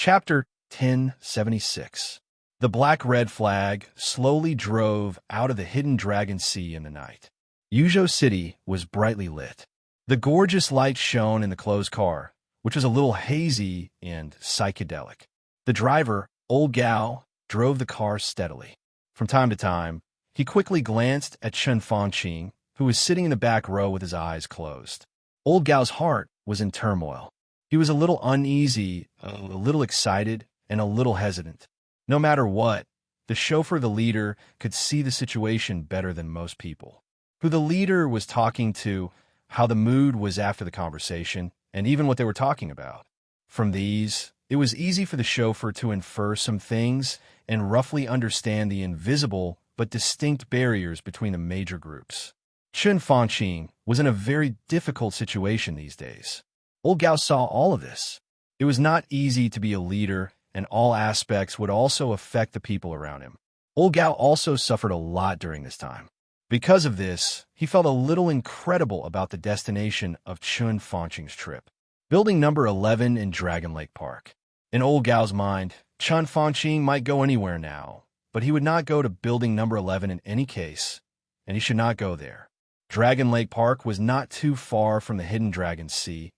Chapter 1076. The black red flag slowly drove out of the hidden dragon sea in the night. Yuzhou City was brightly lit. The gorgeous light shone in the closed car, which was a little hazy and psychedelic. The driver, Old Gao, drove the car steadily. From time to time, he quickly glanced at Chen Fangqing, who was sitting in the back row with his eyes closed. Old Gao's heart was in turmoil. He was a little uneasy, a little excited, and a little hesitant. No matter what, the chauffeur, the leader, could see the situation better than most people. Who the leader was talking to, how the mood was after the conversation, and even what they were talking about. From these, it was easy for the chauffeur to infer some things and roughly understand the invisible but distinct barriers between the major groups. Chen Fangqing was in a very difficult situation these days. Old Gao saw all of this. It was not easy to be a leader, and all aspects would also affect the people around him. Old Gao also suffered a lot during this time. Because of this, he felt a little incredible about the destination of Chen Fangqing's trip. Building number 11 in Dragon Lake Park. In Old Gao's mind, Chen Fangqing might go anywhere now, but he would not go to building number 11 in any case, and he should not go there. Dragon Lake Park was not too far from the Hidden Dragon Sea,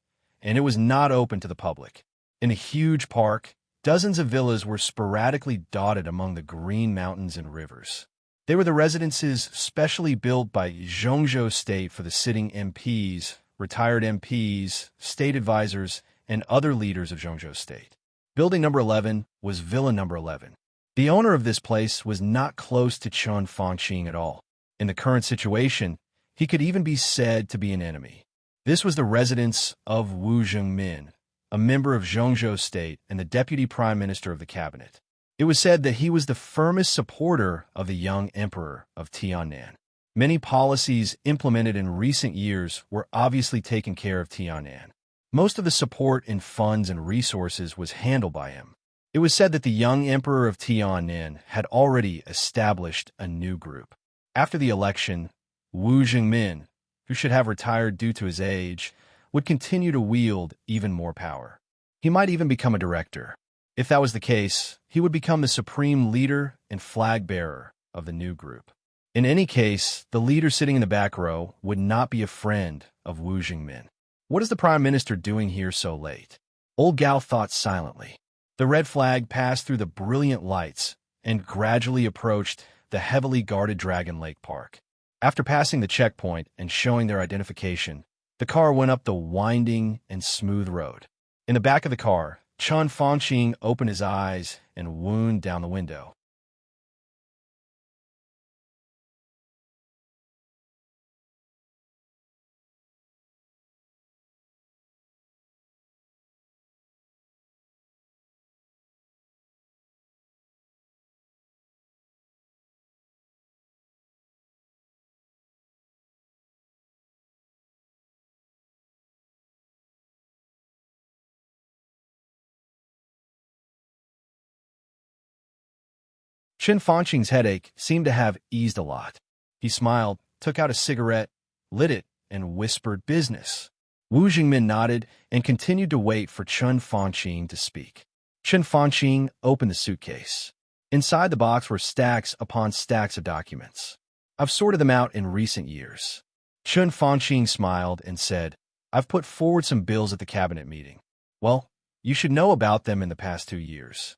and it was not open to the public. In a huge park, dozens of villas were sporadically dotted among the green mountains and rivers. They were the residences specially built by Zhongzhou State for the sitting MPs, retired MPs, state advisors, and other leaders of Zhongzhou State. Building number 11 was Villa number 11. The owner of this place was not close to Chen Fangqing at all. In the current situation, he could even be said to be an enemy. This was the residence of Wu Zhengmin, a member of Zhongzhou State and the deputy prime minister of the cabinet. It was said that he was the firmest supporter of the young emperor of Tiannan. Many policies implemented in recent years were obviously taking care of Tiannan. Most of the support in funds and resources was handled by him. It was said that the young emperor of Tiannan had already established a new group. After the election, Wu Zhengmin, who should have retired due to his age, would continue to wield even more power. He might even become a director. If that was the case, he would become the supreme leader and flag bearer of the new group. In any case, the leader sitting in the back row would not be a friend of Wu Zhengmin. What is the prime minister doing here so late? Old Gao thought silently. The red flag passed through the brilliant lights and gradually approached the heavily guarded Dragon Lake Park. After passing the checkpoint and showing their identification, the car went up the winding and smooth road. In the back of the car, Chen Fangqing opened his eyes and wound down the window. Chen Fangqing's headache seemed to have eased a lot. He smiled, took out a cigarette, lit it, and whispered, "Business." Wu Zhengmin nodded and continued to wait for Chen Fangqing to speak. Chen Fangqing opened the suitcase. Inside the box were stacks upon stacks of documents. "I've sorted them out in recent years." Chen Fangqing smiled and said, "I've put forward some bills at the cabinet meeting. Well, you should know about them in the past 2 years."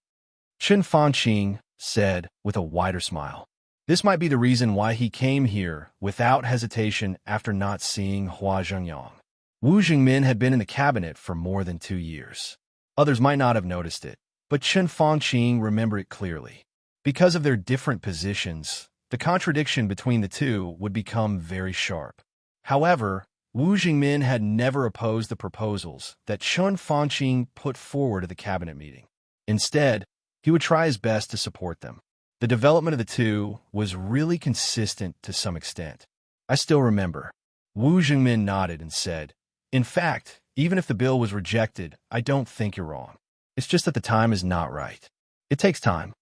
Chen Fangqing said with a wider smile. This might be the reason why he came here without hesitation after not seeing Hua Zhengyang. Wu Zhengmin had been in the cabinet for more than 2 years. Others might not have noticed it, but Chen Fangqing remembered it clearly. Because of their different positions, the contradiction between the two would become very sharp. However, Wu Zhengmin had never opposed the proposals that Chen Fangqing put forward at the cabinet meeting. Instead, he would try his best to support them. The development of the two was really consistent to some extent. "I still remember." Wu Zhengmin nodded and said, "In fact, even if the bill was rejected, I don't think you're wrong. It's just that the time is not right. It takes time."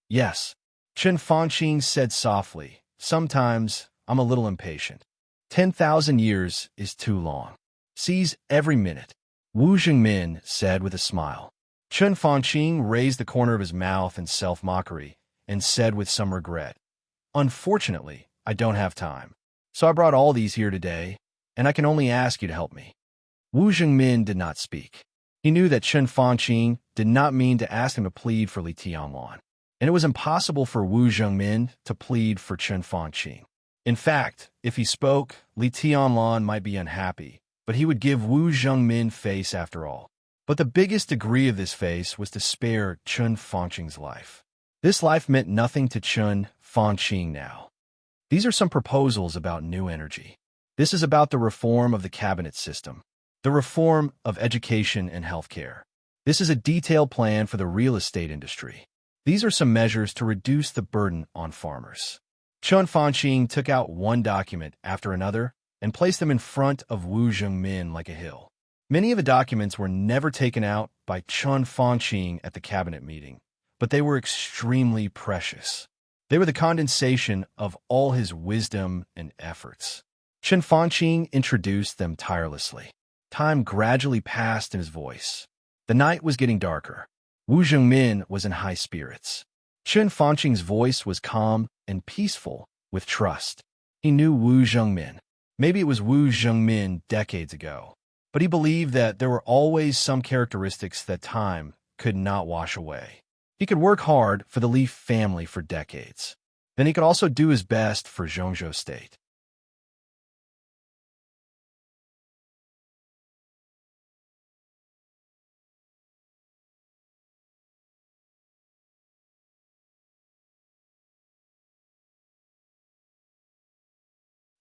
"Yes," Chen Fangqing said softly. "Sometimes I'm a little impatient. 10,000 years is too long. Seize every minute," Wu Zhengmin said with a smile. Chun Fanqing raised the corner of his mouth in self-mockery and said with some regret, "Unfortunately, I don't have time. So I brought all these here today, and I can only ask you to help me." Wu Zhengmin did not speak. He knew that Chun Fanqing did not mean to ask him to plead for Li Tianlan, and it was impossible for Wu Zhengmin to plead for Chun Fanqing. In fact, if he spoke, Li Tianlan might be unhappy, but he would give Wu Zhengmin face after all. But the biggest degree of this face was to spare Chun Fanqing's life. This life meant nothing to Chun Fanqing now. These are some proposals about new energy. This is about the reform of the cabinet system, the reform of education and healthcare. This is a detailed plan for the real estate industry. These are some measures to reduce the burden on farmers. Chun Fanqing took out one document after another and placed them in front of Wu Zhengmin like a hill. Many of the documents were never taken out by Chun Fanqing at the cabinet meeting, but they were extremely precious. They were the condensation of all his wisdom and efforts. Chun Fanqing introduced them tirelessly. Time gradually passed in his voice. The night was getting darker. Wu Zhengmin was in high spirits. Chun Fanqing's voice was calm and peaceful, with trust. He knew Wu Zhengmin. Maybe it was Wu Zhengmin decades ago, but he believed that there were always some characteristics that time could not wash away. He could work hard for the Li family for decades. Then he could also do his best for Zhongzhou State.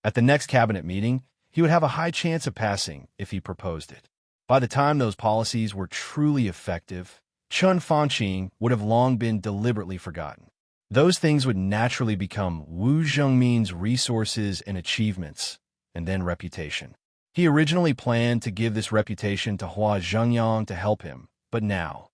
At the next cabinet meeting, he would have a high chance of passing if he proposed it. By the time those policies were truly effective, Chun Fanqing would have long been deliberately forgotten. Those things would naturally become Wu Zhengmin's resources and achievements, and then reputation. He originally planned to give this reputation to Hua Zhengyang to help him, but now,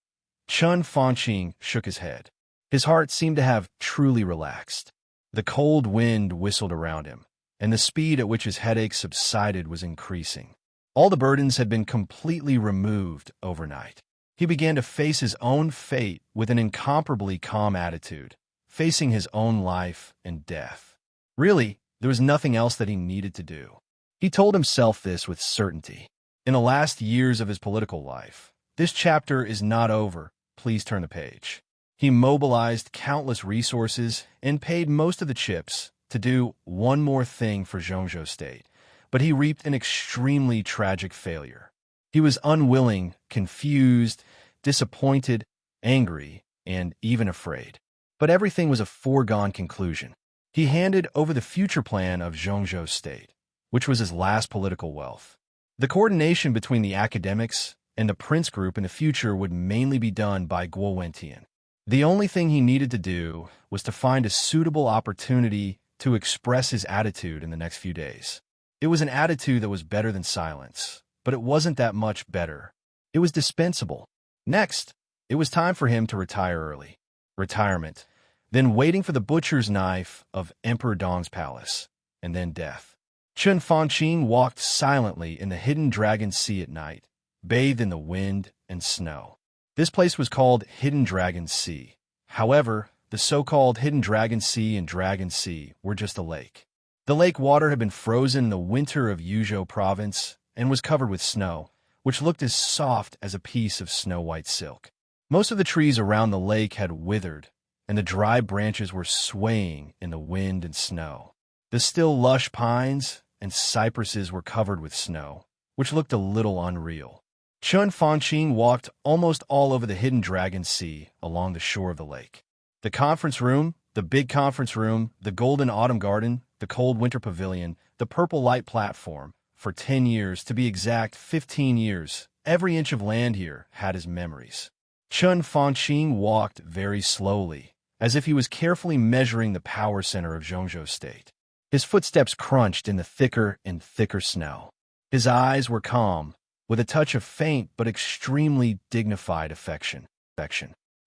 Chun Fanqing shook his head. His heart seemed to have truly relaxed. The cold wind whistled around him, and the speed at which his headache subsided was increasing. All the burdens had been completely removed overnight. He began to face his own fate with an incomparably calm attitude, facing his own life and death. Really, there was nothing else that he needed to do. He told himself this with certainty. In the last years of his political life, this chapter is not over. Please turn the page. He mobilized countless resources and paid most of the chips to do one more thing for Zhongzhou State, but he reaped an extremely tragic failure. He was unwilling, confused, disappointed, angry, and even afraid. But everything was a foregone conclusion. He handed over the future plan of Zhongzhou State, which was his last political wealth. The coordination between the academics and the prince group in the future would mainly be done by Guo Wentian. The only thing he needed to do was to find a suitable opportunity to express his attitude in the next few days. It was an attitude that was better than silence, but it wasn't that much better. It was dispensable. Next, it was time for him to retire early. Retirement, then waiting for the butcher's knife of Emperor Dong's palace, and then death. Chun Fanqing walked silently in the hidden Dragon Sea at night, bathed in the wind and snow. This place was called Hidden Dragon Sea. However, the so-called Hidden Dragon Sea and Dragon Sea were just a lake. The lake water had been frozen in the winter of Yuzhou province and was covered with snow, which looked as soft as a piece of snow-white silk. Most of the trees around the lake had withered, and the dry branches were swaying in the wind and snow. The still lush pines and cypresses were covered with snow, which looked a little unreal. Chun Fanqing walked almost all over the Hidden Dragon Sea along the shore of the lake. The conference room, the big conference room, the golden autumn garden, the cold winter pavilion, the purple light platform. For 10 years, to be exact 15 years, every inch of land here had his memories. Chun Fanqing walked very slowly, as if he was carefully measuring the power center of Zhongzhou State. His footsteps crunched in the thicker and thicker snow. His eyes were calm, with a touch of faint but extremely dignified affection.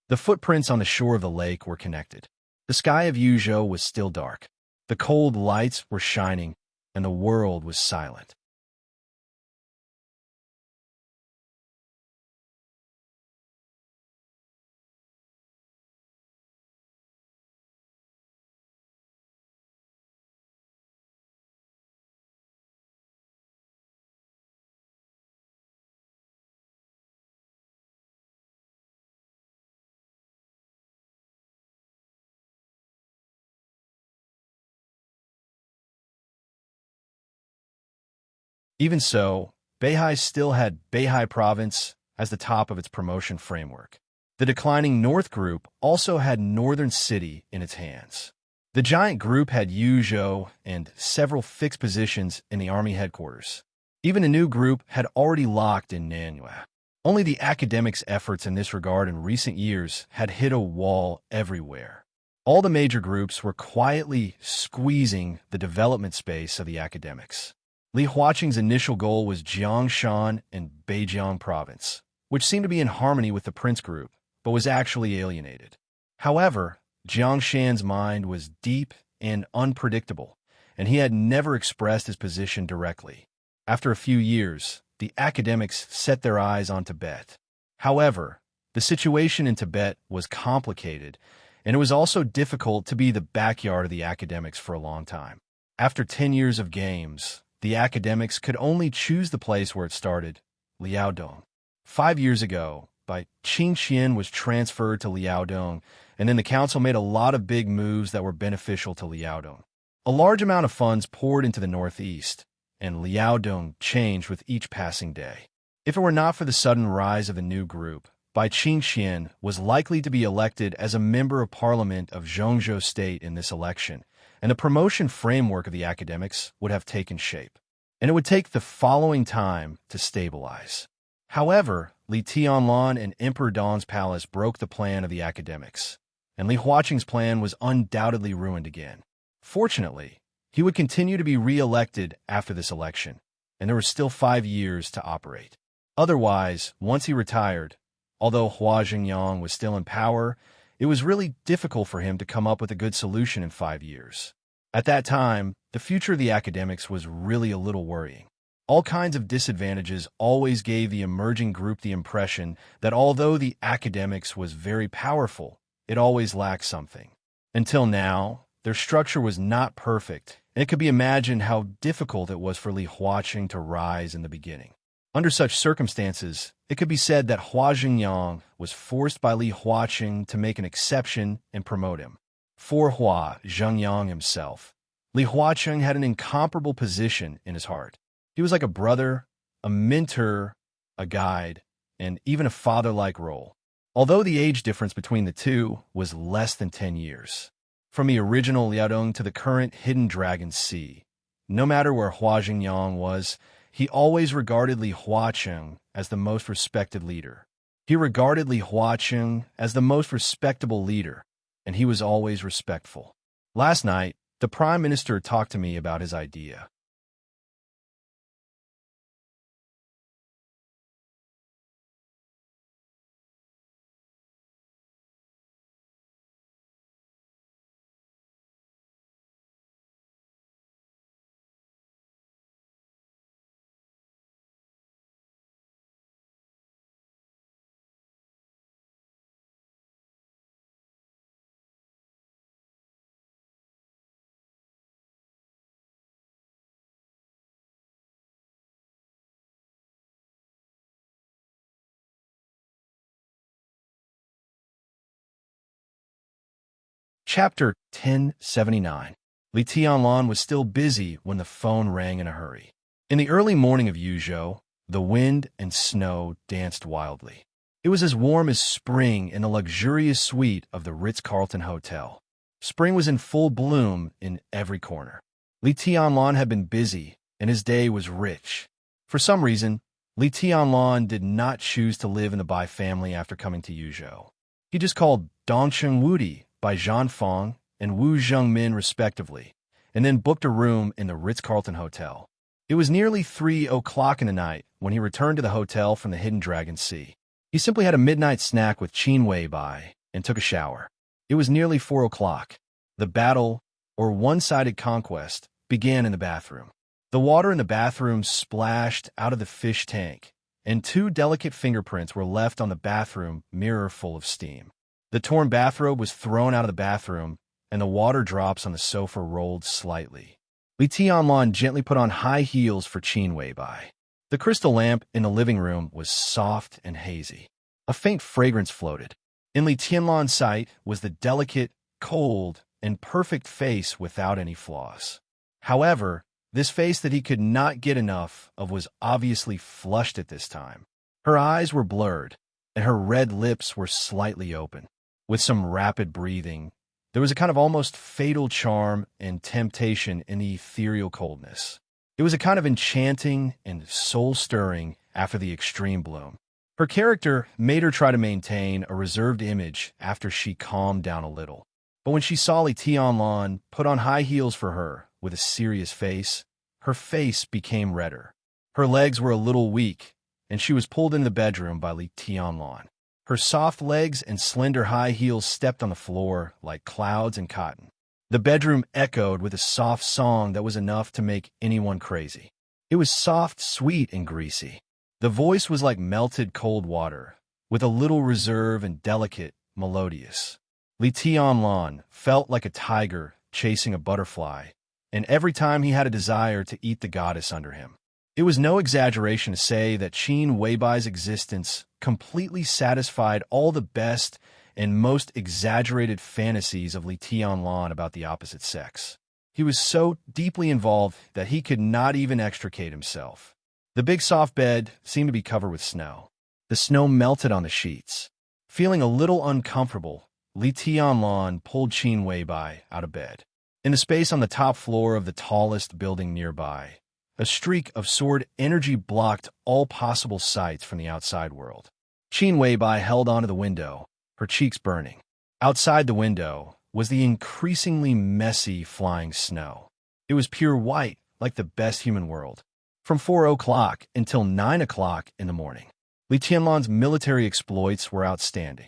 The footprints on the shore of the lake were connected. The sky of Yuzhou was still dark. The cold lights were shining, and the world was silent. Even so, Beihai still had Beihai Province as the top of its promotion framework. The declining North Group also had Northern City in its hands. The giant group had Yuzhou and several fixed positions in the army headquarters. Even a new group had already locked in Nanyue. Only the academics' efforts in this regard in recent years had hit a wall everywhere. All the major groups were quietly squeezing the development space of the academics. Li Huaqing's initial goal was Jiangshan and Beijiang Province, which seemed to be in harmony with the Prince Group, but was actually alienated. However, Jiangshan's mind was deep and unpredictable, and he had never expressed his position directly. After a few years, the academics set their eyes on Tibet. However, the situation in Tibet was complicated, and it was also difficult to be the backyard of the academics for a long time. After 10 years of games, the academics could only choose the place where it started, Liaodong. 5 years ago, Bai Qingxian was transferred to Liaodong, and then the council made a lot of big moves that were beneficial to Liaodong. A large amount of funds poured into the northeast, and Liaodong changed with each passing day. If it were not for the sudden rise of the new group, Bai Qingxian was likely to be elected as a member of parliament of Zhongzhou State in this election, and the promotion framework of the academics would have taken shape. And it would take the following time to stabilize. However, Li Tianlan and Emperor Dong's palace broke the plan of the academics, and Li Huaqing's plan was undoubtedly ruined again. Fortunately, he would continue to be re-elected after this election, and there were still 5 years to operate. Otherwise, once he retired, although Hua Jingyang was still in power, it was really difficult for him to come up with a good solution in 5 years. At that time, the future of the academics was really a little worrying. All kinds of disadvantages always gave the emerging group the impression that although the academics was very powerful, it always lacked something. Until now, their structure was not perfect, and it could be imagined how difficult it was for Li Huaqing to rise in the beginning. Under such circumstances, it could be said that Hua Jingyang was forced by Li Huaqing to make an exception and promote him. For Hua Jingyang himself, Li Huaqing had an incomparable position in his heart. He was like a brother, a mentor, a guide, and even a father-like role, although the age difference between the two was less than 10 years. From the original Liaodong to the current Hidden Dragon Sea, no matter where Hua Jingyang was, he always regarded Li Huaqing as the most respected leader. He regarded Li Huaqing as the most respectable leader, and he was always respectful. Last night, the Prime Minister talked to me about his idea. Chapter 1079. Li Tianlan was still busy when the phone rang in a hurry. In the early morning of Yuzhou, the wind and snow danced wildly. It was as warm as spring in the luxurious suite of the Ritz-Carlton Hotel. Spring was in full bloom in every corner. Li Tianlan had been busy, and his day was rich. For some reason, Li Tianlan did not choose to live in the Bai family after coming to Yuzhou. He just called Dongcheng Wudi by Zhan Feng and Wu Zhengmin respectively, and then booked a room in the Ritz-Carlton Hotel. It was nearly 3 o'clock in the night when he returned to the hotel from the Hidden Dragon Sea. He simply had a midnight snack with Qin Wei Bai and took a shower. It was nearly 4 o'clock. The battle, or one-sided conquest, began in the bathroom. The water in the bathroom splashed out of the fish tank, and 2 delicate fingerprints were left on the bathroom mirror full of steam. The torn bathrobe was thrown out of the bathroom, and the water drops on the sofa rolled slightly. Li Tianlan gently put on high heels for Qin Wei Bai. The crystal lamp in the living room was soft and hazy. A faint fragrance floated. In Li Tianlan's sight was the delicate, cold, and perfect face without any flaws. However, This face that he could not get enough of was obviously flushed at this time. Her eyes were blurred, and her red lips were slightly open. With some rapid breathing, there was a kind of almost fatal charm and temptation in the ethereal coldness. It was a kind of enchanting and soul-stirring after the extreme bloom. Her character made her try to maintain a reserved image after she calmed down a little. But when she saw Li Tianlan put on high heels for her with a serious face, her face became redder. Her legs were a little weak, and she was pulled into the bedroom by Li Tianlan. Her soft legs and slender high heels stepped on the floor like clouds and cotton. The bedroom echoed with a soft song that was enough to make anyone crazy. It was soft, sweet, and greasy. The voice was like melted cold water, with a little reserve and delicate, melodious. Li Tianlan felt like a tiger chasing a butterfly, and every time he had a desire to eat the goddess under him. It was no exaggeration to say that Qin Weibai's existence completely satisfied all the best and most exaggerated fantasies of Li Tianlan about the opposite sex. He was so deeply involved that he could not even extricate himself. The big soft bed seemed to be covered with snow. The snow melted on the sheets. Feeling a little uncomfortable, Li Tianlan pulled Qin Weibai out of bed. In the space on the top floor of the tallest building nearby, a streak of sword energy blocked all possible sights from the outside world. Qin Weibai held onto the window, her cheeks burning. Outside the window was the increasingly messy flying snow. It was pure white, like the best human world. From 4 o'clock until 9 o'clock in the morning, Li Tianlan's military exploits were outstanding.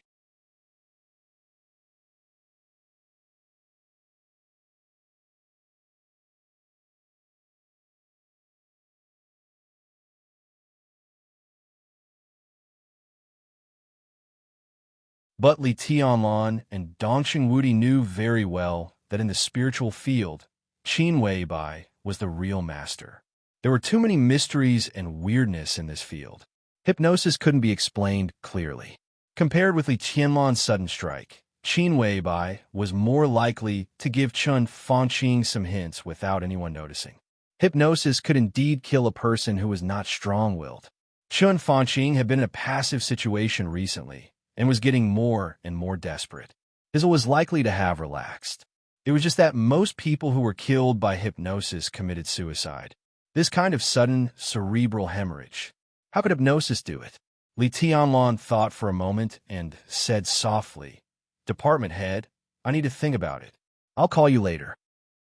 But Li Tianlan and Dongqing Wudi knew very well that in the spiritual field, Qin Weibai was the real master. There were too many mysteries and weirdness in this field. Hypnosis couldn't be explained clearly. Compared with Li Tianlan's sudden strike, Qin Weibai was more likely to give Chun Fanqing some hints without anyone noticing. Hypnosis could indeed kill a person who was not strong-willed. Chun Fanqing had been in a passive situation recently, and was getting more and more desperate. Hizzle was likely to have relaxed. It was just that most people who were killed by hypnosis committed suicide. This kind of sudden cerebral hemorrhage. How could hypnosis do it? Li Tianlan thought for a moment and said softly, "Department head, I need to think about it. I'll call you later."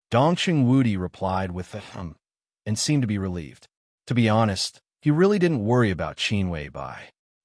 Dongqing Wudi replied with a and seemed to be relieved. To be honest, he really didn't worry about Qin Weibai.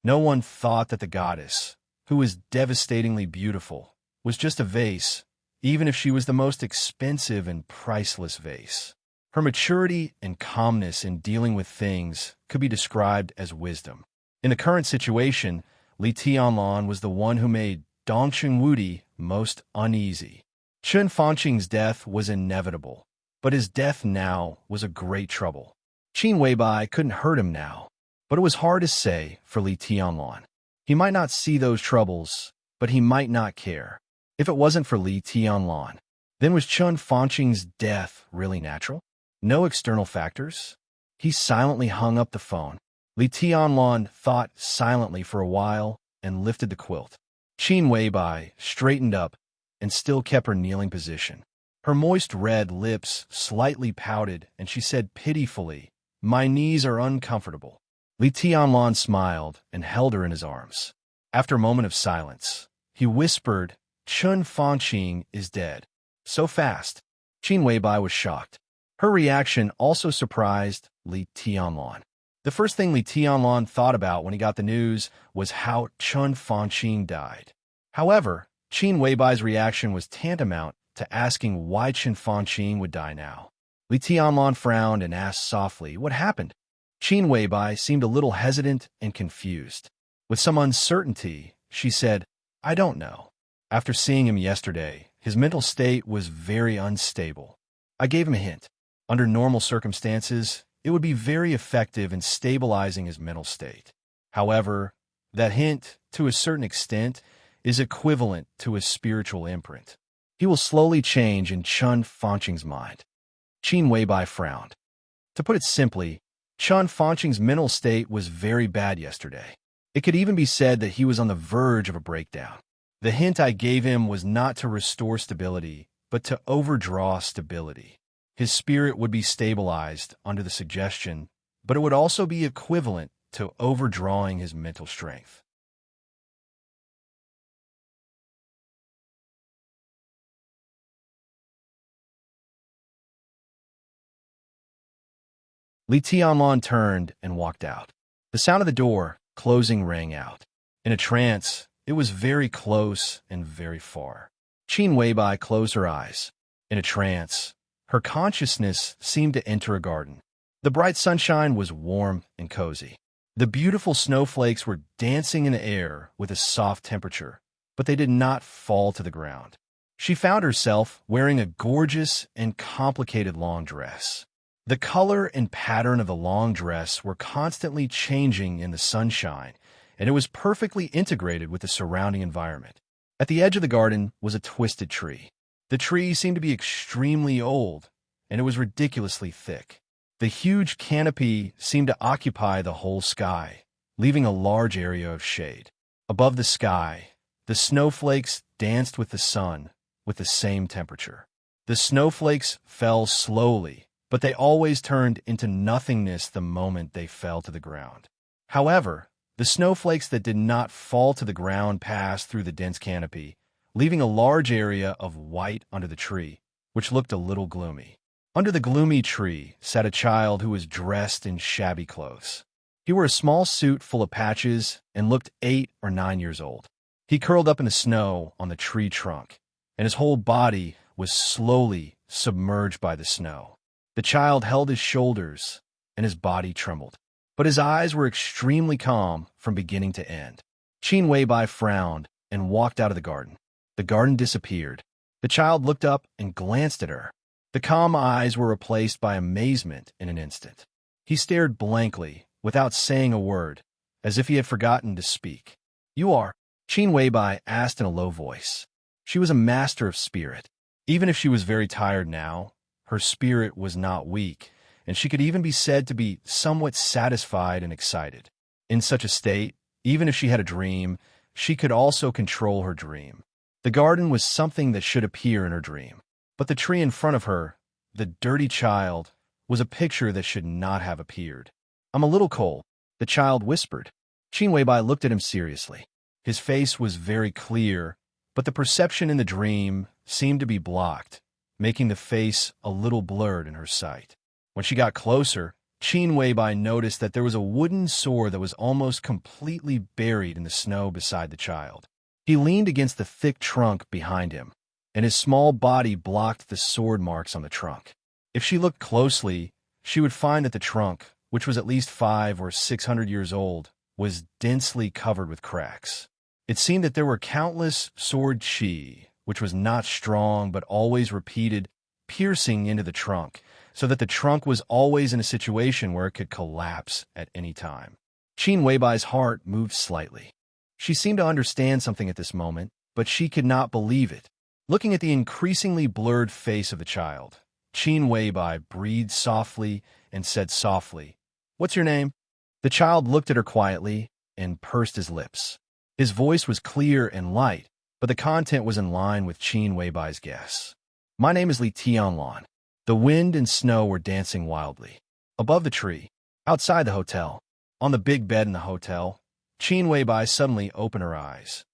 No one thought that the goddess, who was devastatingly beautiful, was just a vase, even if she was the most expensive and priceless vase. Her maturity and calmness in dealing with things could be described as wisdom. In the current situation, Li Tianlan was the one who made Dongqing Wudi most uneasy. Chun Fanqing's death was inevitable, but his death now was a great trouble. Qin Weibai couldn't hurt him now, but it was hard to say for Li Tianlan. He might not see those troubles, but he might not care. If it wasn't for Li Tianlan, then was Chun Fanqing's death really natural? No external factors? He silently hung up the phone. Li Tianlan thought silently for a while and lifted the quilt. Qin Weibai straightened up and still kept her kneeling position. Her moist red lips slightly pouted, and she said pitifully, "My knees are uncomfortable." Li Tianlan smiled and held her in his arms. After a moment of silence, he whispered, "Chun Fanqing is dead." So fast. Qin Weibai was shocked. Her reaction also surprised Li Tianlan. The first thing Li Tianlan thought about when he got the news was how Chun Fanqing died. However, Qin Weibai's reaction was tantamount to asking why Chun Fanqing would die now. Li Tianlan frowned and asked softly, "What happened?" Qin Weibai seemed a little hesitant and confused. With some uncertainty, she said, "I don't know. After seeing him yesterday, his mental state was very unstable. I gave him a hint. Under normal circumstances, it would be very effective in stabilizing his mental state. However, that hint, to a certain extent, is equivalent to his spiritual imprint. He will slowly change in Chun Fanqing's mind." Qin Weibai frowned. To put it simply, Chun Fanqing's mental state was very bad yesterday. It could even be said that he was on the verge of a breakdown. The hint I gave him was not to restore stability, but to overdraw stability. His spirit would be stabilized under the suggestion, but it would also be equivalent to overdrawing his mental strength. Li Tianlan turned and walked out. The sound of the door closing rang out. In a trance, it was very close and very far. Qin Weibai closed her eyes. In a trance, her consciousness seemed to enter a garden. The bright sunshine was warm and cozy. The beautiful snowflakes were dancing in the air with a soft temperature, but they did not fall to the ground. She found herself wearing a gorgeous and complicated long dress. The color and pattern of the long dress were constantly changing in the sunshine, and it was perfectly integrated with the surrounding environment. At the edge of the garden was a twisted tree. The tree seemed to be extremely old, and it was ridiculously thick. The huge canopy seemed to occupy the whole sky, leaving a large area of shade. Above the sky, the snowflakes danced with the sun with the same temperature. The snowflakes fell slowly, but they always turned into nothingness the moment they fell to the ground. However, the snowflakes that did not fall to the ground passed through the dense canopy, leaving a large area of white under the tree, which looked a little gloomy. Under the gloomy tree sat a child who was dressed in shabby clothes. He wore a small suit full of patches and looked 8 or 9 years old. He curled up in the snow on the tree trunk, and his whole body was slowly submerged by the snow. The child held his shoulders, and his body trembled. But his eyes were extremely calm from beginning to end. Qin Weibai frowned and walked out of the garden. The garden disappeared. The child looked up and glanced at her. The calm eyes were replaced by amazement in an instant. He stared blankly, without saying a word, as if he had forgotten to speak. "You are?" Qin Weibai asked in a low voice. She was a master of spirit. Even if she was very tired now, her spirit was not weak, and she could even be said to be somewhat satisfied and excited. In such a state, even if she had a dream, she could also control her dream. The garden was something that should appear in her dream. But the tree in front of her, the dirty child, was a picture that should not have appeared. "I'm a little cold," the child whispered. Qin Weibai looked at him seriously. His face was very clear, but the perception in the dream seemed to be blocked, making the face a little blurred in her sight. When she got closer, Qin Weibai noticed that there was a wooden sword that was almost completely buried in the snow beside the child. He leaned against the thick trunk behind him, and his small body blocked the sword marks on the trunk. If she looked closely, she would find that the trunk, which was at least 500 or 600 years old, was densely covered with cracks. It seemed that there were countless sword qi, which was not strong but always repeated, piercing into the trunk, so that the trunk was always in a situation where it could collapse at any time. Qin Weibai's heart moved slightly. She seemed to understand something at this moment, but she could not believe it. Looking at the increasingly blurred face of the child, Qin Weibai breathed softly and said softly, "What's your name?" The child looked at her quietly and pursed his lips. His voice was clear and light, but the content was in line with Qin Weibai's guess. "My name is Li Tianlan." The wind and snow were dancing wildly. Above the tree, outside the hotel, on the big bed in the hotel, Qin Weibai suddenly opened her eyes.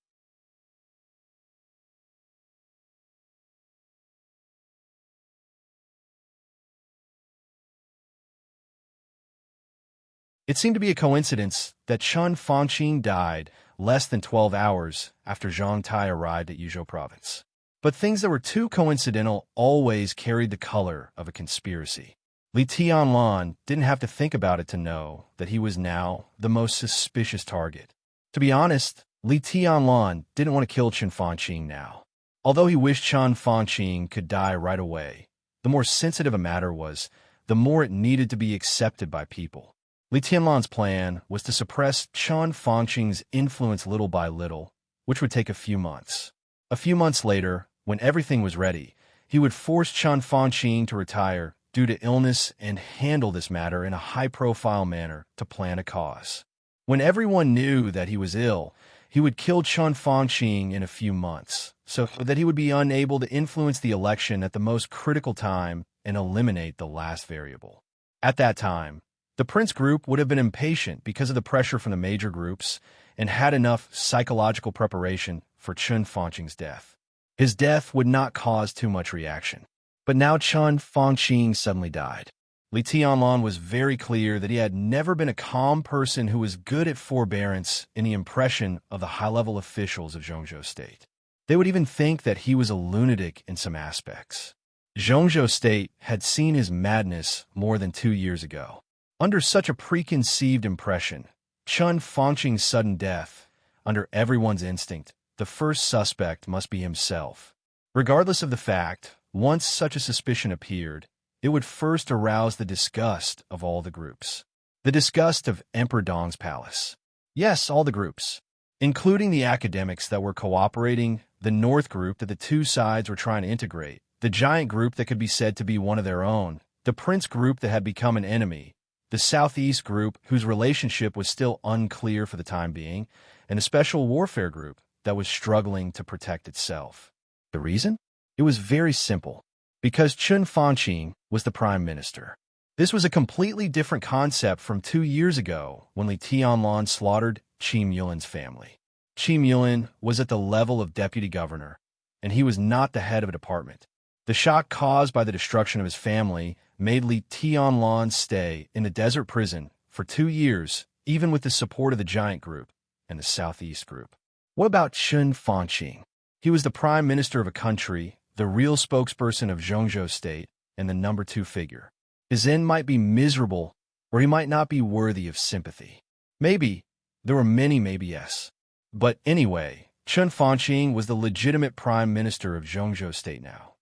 It seemed to be a coincidence that Chun Fanqing died less than 12 hours after Zhang Tai arrived at Yuzhou province. But things that were too coincidental always carried the color of a conspiracy. Li Tianlan didn't have to think about it to know that he was now the most suspicious target. To be honest, Li Tianlan didn't want to kill Chun Fanqing now. Although he wished Chun Fanqing could die right away, the more sensitive a matter was, the more it needed to be accepted by people. Li Tianlan's plan was to suppress Chun Fanqing's influence little by little, which would take a few months. A few months later, when everything was ready, he would force Chun Fanqing to retire due due to illness and handle this matter in a high-profile manner to plan a cause. When everyone knew that he was ill, he would kill Chun Fangqing in a few months, so that he would be unable to influence the election at the most critical time and eliminate the last variable. At that time, the Prince group would have been impatient because of the pressure from the major groups and had enough psychological preparation for Chun Fangqing's death. His death would not cause too much reaction. But now Chun Fangqing suddenly died. Li Tianlan was very clear that he had never been a calm person who was good at forbearance in the impression of the high-level officials of Zhongzhou State. They would even think that he was a lunatic in some aspects. Zhongzhou State had seen his madness more than 2 years ago. Under such a preconceived impression, Chun Fangqing's sudden death, under everyone's instinct, the first suspect must be himself. Regardless of the fact, once such a suspicion appeared, it would first arouse the disgust of all the groups. The disgust of Emperor Dong's palace. Yes, all the groups, including the academics that were cooperating, the North group that the two sides were trying to integrate, the giant group that could be said to be one of their own, the Prince group that had become an enemy, the Southeast group whose relationship was still unclear for the time being, and a special warfare group that was struggling to protect itself. The reason? It was very simple. Because Chun Fangqing was the prime minister. This was a completely different concept from 2 years ago when Li Tianlan slaughtered Qi Yulin's family. Qi Yulin was at the level of deputy governor, and he was not the head of a department. The shock caused by the destruction of his family made Li Tianlan stay in the desert prison for 2 years, even with the support of the giant group and the Southeast group. What about Chun Fangqing? He was the prime minister of a country, the real spokesperson of Zhongzhou State, and the number 2 figure. His end might be miserable, or he might not be worthy of sympathy. Maybe. There were many maybe-yes. But anyway, Chun Fangqing was the legitimate prime minister of Zhongzhou State now.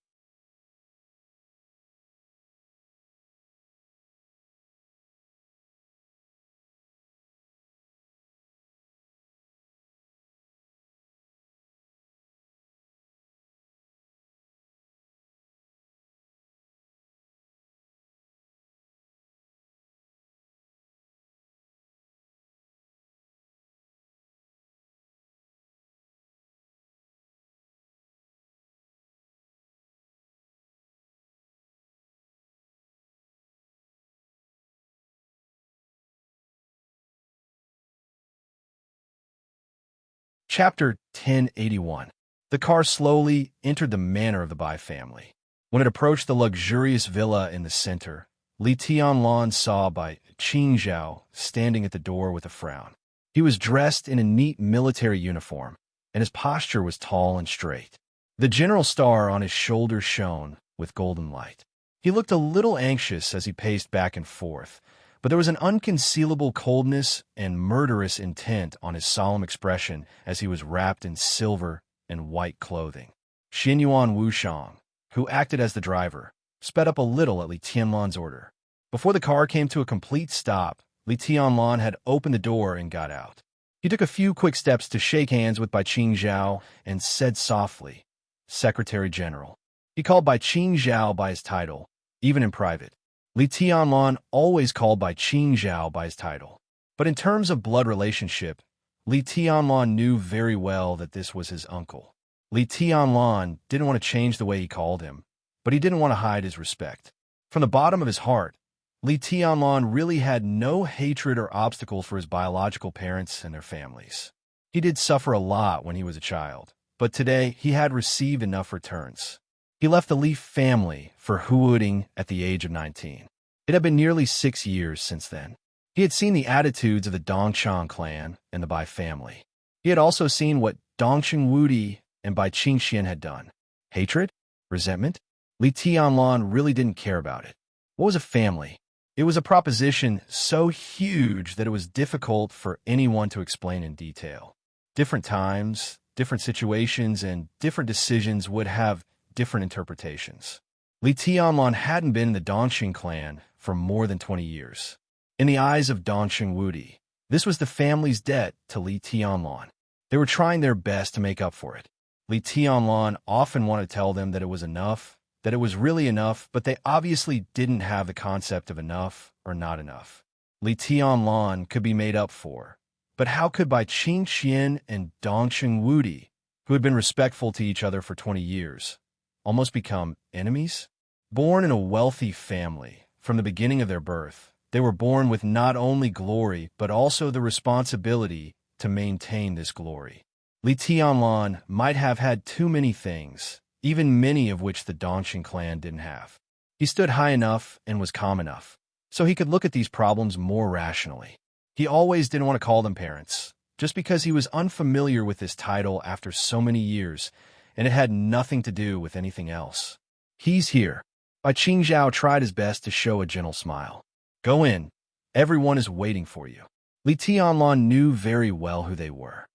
Chapter 1081. The car slowly entered the manor of the Bai family. When it approached the luxurious villa in the center, Li Tianlan saw Bai Qingzhao standing at the door with a frown. He was dressed in a neat military uniform, and his posture was tall and straight. The general star on his shoulder shone with golden light. He looked a little anxious as he paced back and forth, but there was an unconcealable coldness and murderous intent on his solemn expression as he was wrapped in silver and white clothing. Xinyuan Wushang, who acted as the driver, sped up a little at Li Tianlan's order. Before the car came to a complete stop, Li Tianlan had opened the door and got out. He took a few quick steps to shake hands with Bai Qingzhao and said softly, "Secretary General." He called Bai Qingzhao by his title, even in private. Li Tianlan always called Bai Qingzhao by his title. But in terms of blood relationship, Li Tianlan knew very well that this was his uncle. Li Tianlan didn't want to change the way he called him, but he didn't want to hide his respect. From the bottom of his heart, Li Tianlan really had no hatred or obstacles for his biological parents and their families. He did suffer a lot when he was a child, but today he had received enough returns. He left the Li family for Huuding at the age of 19. It had been nearly 6 years since then. He had seen the attitudes of the Dongchang clan and the Bai family. He had also seen what Dongcheng Wudi and Bai Qingxian had done. Hatred? Resentment? Li Tianlan really didn't care about it. What was a family? It was a proposition so huge that it was difficult for anyone to explain in detail. Different times, different situations, and different decisions would have different interpretations. Li Tianlan hadn't been in the Dongxing clan for more than 20 years. In the eyes of Dongcheng Wudi, this was the family's debt to Li Tianlan. They were trying their best to make up for it. Li Tianlan often wanted to tell them that it was enough, that it was really enough, but they obviously didn't have the concept of enough or not enough. Li Tianlan could be made up for, but how could Bai Qingxian and Dongqing Wudi, who had been respectful to each other for 20 years, almost become enemies? Born in a wealthy family, from the beginning of their birth, they were born with not only glory but also the responsibility to maintain this glory. Li Tianlan might have had too many things, even many of which the Dongqing clan didn't have. He stood high enough and was calm enough, so he could look at these problems more rationally. He always didn't want to call them parents, just because he was unfamiliar with this title after so many years, and it had nothing to do with anything else. He's here. Bai Qingzhao tried his best to show a gentle smile. Go in. Everyone is waiting for you. Li Tianlan knew very well who they were.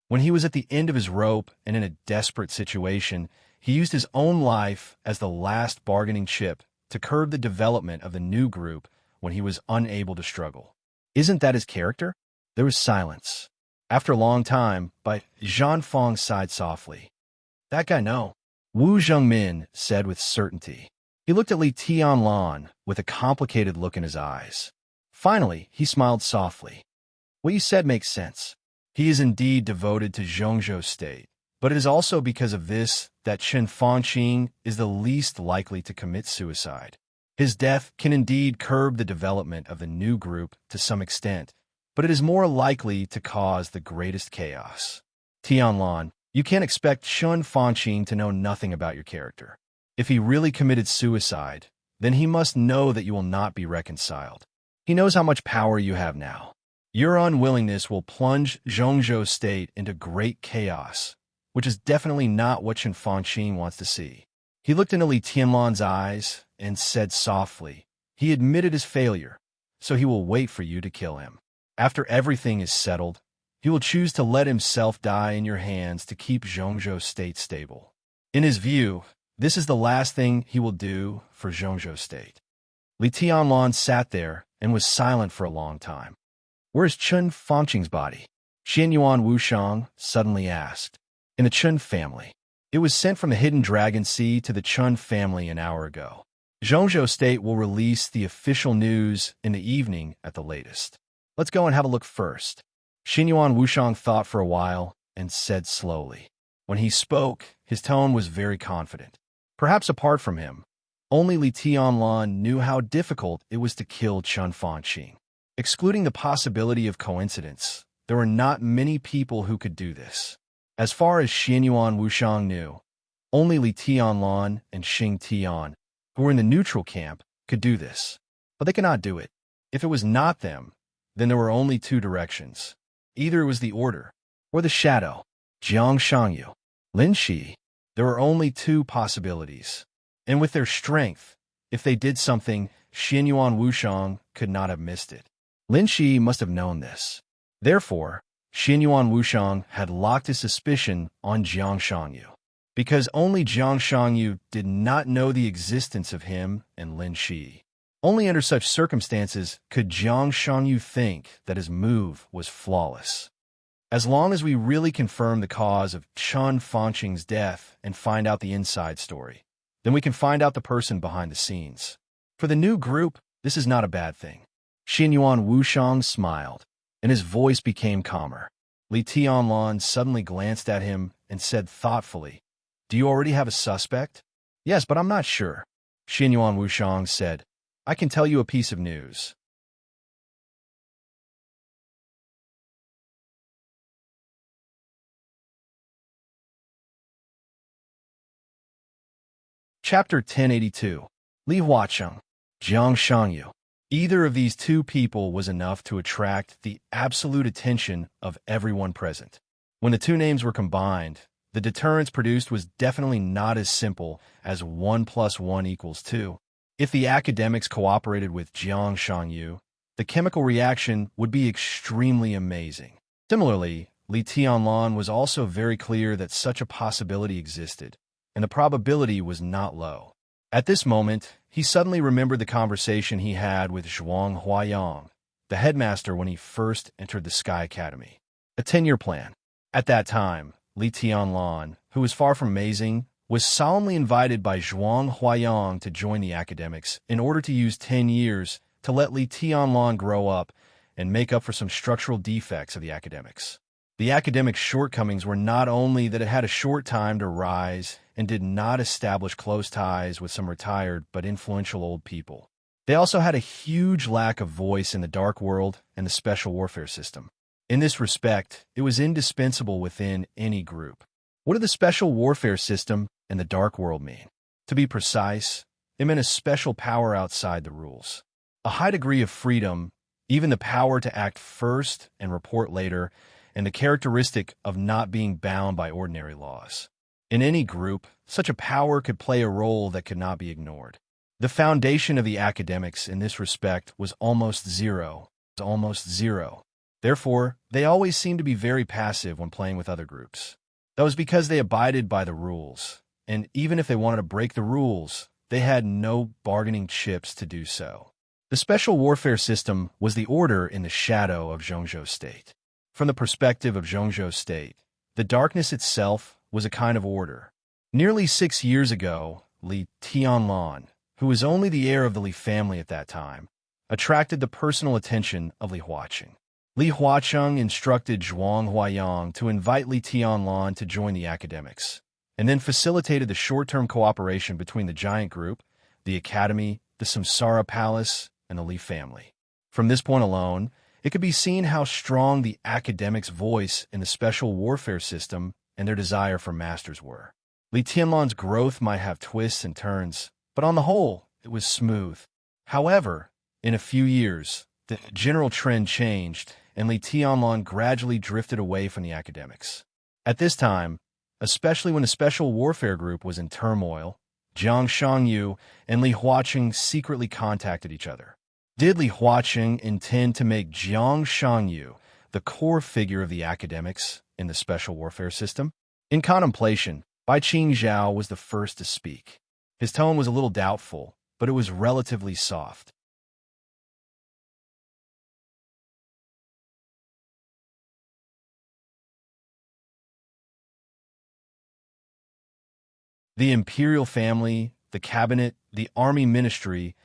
When he was at the end of his rope and in a desperate situation, he used his own life as the last bargaining chip to curb the development of the new group when he was unable to struggle. Isn't that his character? There was silence. After a long time, Bai Zhanfang sighed softly. That guy no. Wu Zhengmin said with certainty. He looked at Li Tianlan with a complicated look in his eyes. Finally, he smiled softly. What you said makes sense. He is indeed devoted to Zhongzhou State, but it is also because of this that Chen Fangqing is the least likely to commit suicide. His death can indeed curb the development of the new group to some extent, but it is more likely to cause the greatest chaos. Tianlan, you can't expect Chen Fangqing to know nothing about your character. If he really committed suicide, then he must know that you will not be reconciled. He knows how much power you have now. Your unwillingness will plunge Zhongzhou State into great chaos, which is definitely not what Chen Fangqing wants to see. He looked into Li Tianlan's eyes and said softly, he admitted his failure, so he will wait for you to kill him. After everything is settled, he will choose to let himself die in your hands to keep Zhongzhou State stable. In his view, this is the last thing he will do for Zhongzhou State. Li Tianlan sat there and was silent for a long time. Where's Chen Fangqing's body? Xianyuan Wushang suddenly asked. In the Chen family. It was sent from the Hidden Dragon Sea to the Chen family an hour ago. Zhongzhou State will release the official news in the evening at the latest. Let's go and have a look first. Xianyuan Wushang thought for a while and said slowly. When he spoke, his tone was very confident. Perhaps apart from him, only Li Tianlan knew how difficult it was to kill Chen Fangqing. Excluding the possibility of coincidence, there were not many people who could do this. As far as Xianyuan Wushang knew, only Li Tianlan and Xing Tian, who were in the neutral camp, could do this. But they could not do it. If it was not them, then there were only two directions. Either it was the Order, or the Shadow, Jiang Shangyu, Lin Shi. There were only two possibilities. And with their strength, if they did something, Xianyuan Wushang could not have missed it. Lin Shi must have known this. Therefore, Xianyuan Wushang had locked his suspicion on Jiang Shangyu, because only Jiang Shangyu did not know the existence of him and Lin Shi. Only under such circumstances could Jiang Shangyu think that his move was flawless. As long as we really confirm the cause of Chen Fangqing's death and find out the inside story, then we can find out the person behind the scenes. For the new group, this is not a bad thing. Xianyuan Wushang smiled, and his voice became calmer. Li Tianlan suddenly glanced at him and said thoughtfully, Do you already have a suspect? Yes, but I'm not sure. Xianyuan Wushang said, I can tell you a piece of news. Chapter 1082. Li Huacheng, Jiang Shangyu. Either of these two people was enough to attract the absolute attention of everyone present. When the two names were combined, The deterrence produced was definitely not as simple as 1 plus 1 equals 2. If the academics cooperated with Jiang Shangyu, the chemical reaction would be extremely amazing. Similarly, Li Tianlan was also very clear that such a possibility existed, and the probability was not low. At this moment, he suddenly remembered the conversation he had with Zhuang Huayang, the headmaster when he first entered the Sky Academy. A 10-year plan. At that time, Li Tianlan, who was far from amazing, was solemnly invited by Zhuang Huayang to join the academics in order to use 10 years to let Li Tianlan grow up and make up for some structural defects of the academics. The academic shortcomings were not only that it had a short time to rise and did not establish close ties with some retired but influential old people. They also had a huge lack of voice in the dark world and the special warfare system. In this respect, it was indispensable within any group. What do the special warfare system and the dark world mean? To be precise, it meant a special power outside the rules. A high degree of freedom, even the power to act first and report later, and the characteristic of not being bound by ordinary laws. In any group, such a power could play a role that could not be ignored. The foundation of the academics in this respect was almost zero. Therefore, they always seemed to be very passive when playing with other groups. That was because they abided by the rules, and even if they wanted to break the rules, they had no bargaining chips to do so. The special warfare system was the order in the shadow of Zhongzhou State. From the perspective of Zhongzhou State, the darkness itself was a kind of order. Nearly 6 years ago, Li Tianlan, who was only the heir of the Li family at that time, attracted the personal attention of Li Huaqing. Li Huaqing instructed Zhuang Huayang to invite Li Tianlan to join the academics, and then facilitated the short-term cooperation between the giant group, the academy, the Samsara Palace, and the Li family. From this point alone, it could be seen how strong the academics' voice in the special warfare system and their desire for masters were. Li Tianlan's growth might have twists and turns, but on the whole, it was smooth. However, in a few years, the general trend changed, and Li Tianlan gradually drifted away from the academics. At this time, especially when the special warfare group was in turmoil, Jiang Shangyu and Li Huaqing secretly contacted each other. Did Li Huaqing intend to make Jiang Shangyu the core figure of the academics in the special warfare system? In contemplation, Bai Qingzhao was the first to speak. His tone was a little doubtful, but it was relatively soft. The imperial family, the cabinet, the army ministry,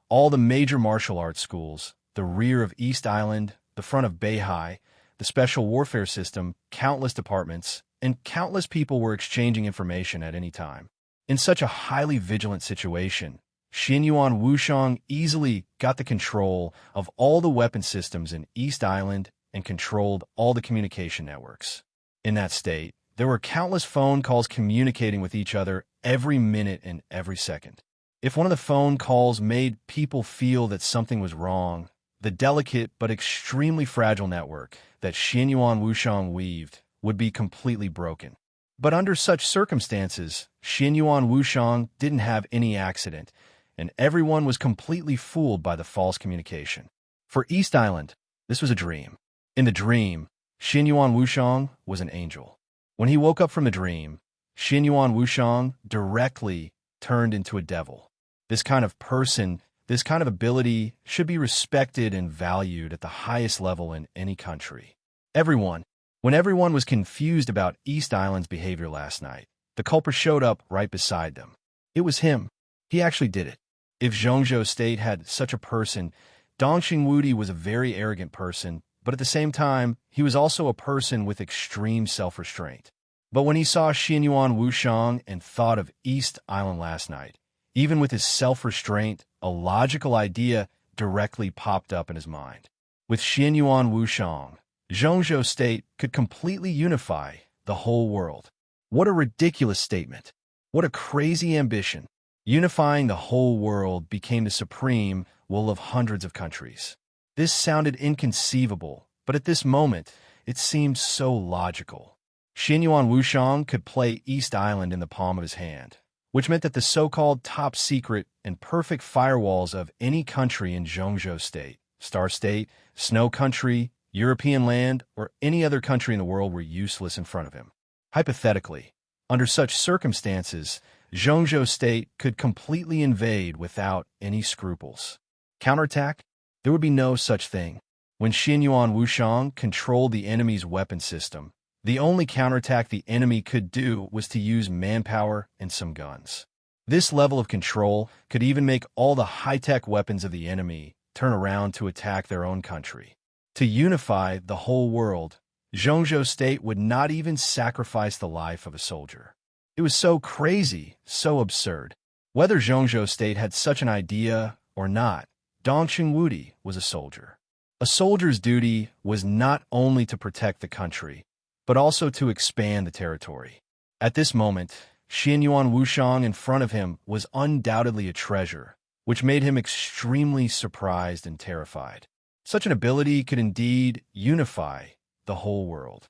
all the major martial arts schools, the rear of East Island, the front of Beihai, the special warfare system, countless departments, and countless people were exchanging information at any time. In such a highly vigilant situation, Xinyuan Wushang easily got the control of all the weapon systems in East Island and controlled all the communication networks. In that state, there were countless phone calls communicating with each other every minute and every second. If one of the phone calls made people feel that something was wrong, the delicate but extremely fragile network that Xinyuan Wushang weaved would be completely broken. But under such circumstances, Xinyuan Wushang didn't have any accident, and everyone was completely fooled by the false communication. For East Island, this was a dream. In the dream, Xinyuan Wushang was an angel. When he woke up from the dream, Xinyuan Wushang directly turned into a devil. This kind of person, this kind of ability should be respected and valued at the highest level in any country. When everyone was confused about East Island's behavior last night, the culprit showed up right beside them. It was him. He actually did it. If Zhongzhou State had such a person, Dongxing Wudi was a very arrogant person, but at the same time, he was also a person with extreme self-restraint. But when he saw Xinyuan Wushang and thought of East Island last night, even with his self-restraint, a logical idea directly popped up in his mind. With Xinyuan Wushang, Zhongzhou State could completely unify the whole world. What a ridiculous statement. What a crazy ambition. Unifying the whole world became the supreme will of hundreds of countries. This sounded inconceivable, but at this moment, it seemed so logical. Xianyuan Wushang could play East Island in the palm of his hand, which meant that the so-called top secret and perfect firewalls of any country in Zhongzhou State, Star State, Snow Country, European land, or any other country in the world were useless in front of him. Hypothetically, under such circumstances, Zhongzhou State could completely invade without any scruples. Counterattack? There would be no such thing. When Xianyuan Wushang controlled the enemy's weapon system, the only counterattack the enemy could do was to use manpower and some guns. This level of control could even make all the high-tech weapons of the enemy turn around to attack their own country. To unify the whole world, Zhongzhou State would not even sacrifice the life of a soldier. It was so crazy, so absurd. Whether Zhongzhou State had such an idea or not, Dongqing Wudi was a soldier. A soldier's duty was not only to protect the country, but also to expand the territory. At this moment, Xianyuan Wushang in front of him was undoubtedly a treasure, which made him extremely surprised and terrified. Such an ability could indeed unify the whole world.